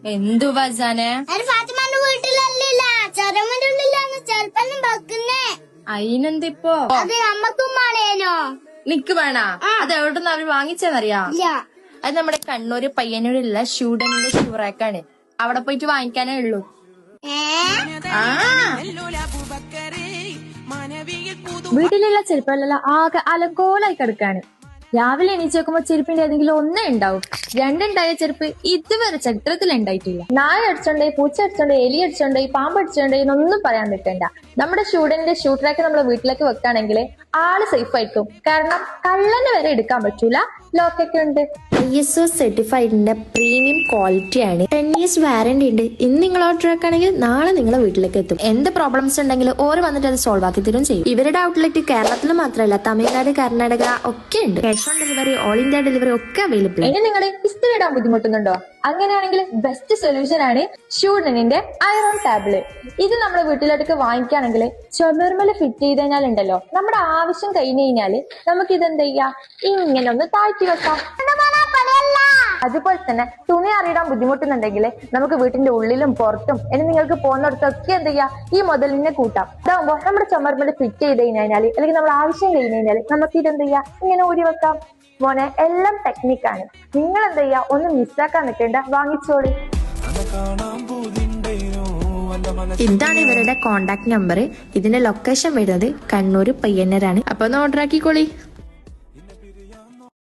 എന്തു ഫസാനെ? ഫാത്തിമാന്റെ വീട്ടിലല്ല, ചെറുമന്റെ ഉള്ളിലാണ് ചെറുപ്പം വെക്കുന്നേ. അയിനെന്തിപ്പോ? അത് നമ്മക്കും വേണേനോ? നിക്ക് വേണ? അത് എവിടുന്ന് അവര് വാങ്ങിച്ചെന്നറിയാ? അത് നമ്മുടെ കണ്ണൂര് പയ്യന്നൂരുള്ള ഷൂഡന്റെ ഷൂറാക്കാണ്. അവിടെ പോയിട്ട് വാങ്ങിക്കാനേ ഉള്ളൂ. വീട്ടിലുള്ള ചെരുപ്പെല്ലാം ആകെ അലങ്കോലായി കിടക്കാണ്. രാവിലെ എണീച്ച് നോക്കുമ്പോ ചെരുപ്പിന്റെ ഏതെങ്കിലും ഒന്നേ ഉണ്ടാവും. രണ്ടുണ്ടായ ചെരുപ്പ് ഇതുവരെ ചരിത്രത്തിൽ ഉണ്ടായിട്ടില്ല. നായ അടിച്ചോണ്ടേ, പൂച്ച അടിച്ചോണ്ടേ, എലി അടിച്ചോണ്ടേ, പാമ്പ് അടിച്ചോണ്ടേ എന്നൊന്നും പറയാൻ നിൽക്കണ്ട. നമ്മുടെ സ്റ്റുഡന്റിന്റെ ഷൂ ട്രാക്ക് നമ്മുടെ വീട്ടിലേക്ക് വെക്കുകയാണെങ്കിൽ ആള് സേഫ് ആയിരിക്കും. കാരണം കള്ളന് വരെ എടുക്കാൻ പറ്റൂല, ലോക്കൊക്കെ ഉണ്ട്. ISO സർട്ടിഫൈഡിന്റെ പ്രീമിയം ക്വാളിറ്റി ആണ്. 10 years വാറന്റി ഉണ്ട്. ഇന്ന് നിങ്ങൾ ഓർഡർ ആക്കുകയാണെങ്കിൽ നാളെ നിങ്ങളെ വീട്ടിലേക്ക് എത്തും. എന്ത് പ്രോബ്ലംസ് ഉണ്ടെങ്കിലും ഓര് വന്നിട്ട് അത് സോൾവ് ആക്കി തരും ചെയ്യും. ഇവരുടെ ഔട്ട്ലെറ്റ് കേരളത്തിൽ മാത്രമല്ല, തമിഴ്നാട്, കർണാടക ഒക്കെ ഉണ്ട്. Cash on delivery, all India delivery ഒക്കെ അവൈലബിൾ. ഇനി നിങ്ങൾ ഇസ്തിരി ഇടാൻ ബുദ്ധിമുട്ടുന്നുണ്ടോ? അങ്ങനെയാണെങ്കിൽ ബെസ്റ്റ് സൊല്യൂഷൻ ആണ് ഷൂഡനിന്റെ അയറോൺ ടാബിള്. ഇത് നമ്മുടെ വീട്ടിലേക്ക് വാങ്ങിക്കുകയാണെങ്കിൽ ചുമർമല ഫിറ്റ് ചെയ്ത് കഴിഞ്ഞാൽ ഉണ്ടല്ലോ, നമ്മുടെ ആവശ്യം കഴിഞ്ഞു കഴിഞ്ഞാല് നമുക്ക് ഇതെന്ത് ചെയ്യാം, ഇങ്ങനെ ഒന്ന് താഴ്ത്തി വെക്കാം. അതുപോലെ തന്നെ തുണി അറിയിടാൻ ബുദ്ധിമുട്ടുന്നുണ്ടെങ്കിൽ നമുക്ക് വീട്ടിന്റെ ഉള്ളിലും പുറത്തും ഇനി നിങ്ങൾക്ക് പോകുന്നിടത്തൊക്കെ എന്ത് ചെയ്യാം, ഈ മുതലിനെ കൂട്ടാം. അതാകുമ്പോ നമ്മുടെ ചുമർമല ഫിറ്റ് ചെയ്ത് കഴിഞ്ഞാല് അല്ലെങ്കിൽ നമ്മൾ ആവശ്യം കഴിഞ്ഞ് കഴിഞ്ഞാല് നമുക്ക് ഇതെന്ത് ചെയ്യാം, ഇങ്ങനെ ഊരി വെക്കാം. മോനെ, എല്ലാം ടെക്നിക്കാണ്. നിങ്ങൾ എന്ത് ചെയ്യാ, ഒന്ന് മിസ്സാക്കാൻ നിൽക്കേണ്ട, വാങ്ങിച്ചോളി. ഇതാണ് ഇവരുടെ കോണ്ടാക്ട് നമ്പർ. ഇതിന്റെ ലൊക്കേഷൻ വരുന്നത് കണ്ണൂർ പയ്യന്നൂരാണ്. അപ്പൊ ഒന്ന് ഓർഡർ ആക്കിക്കോളി.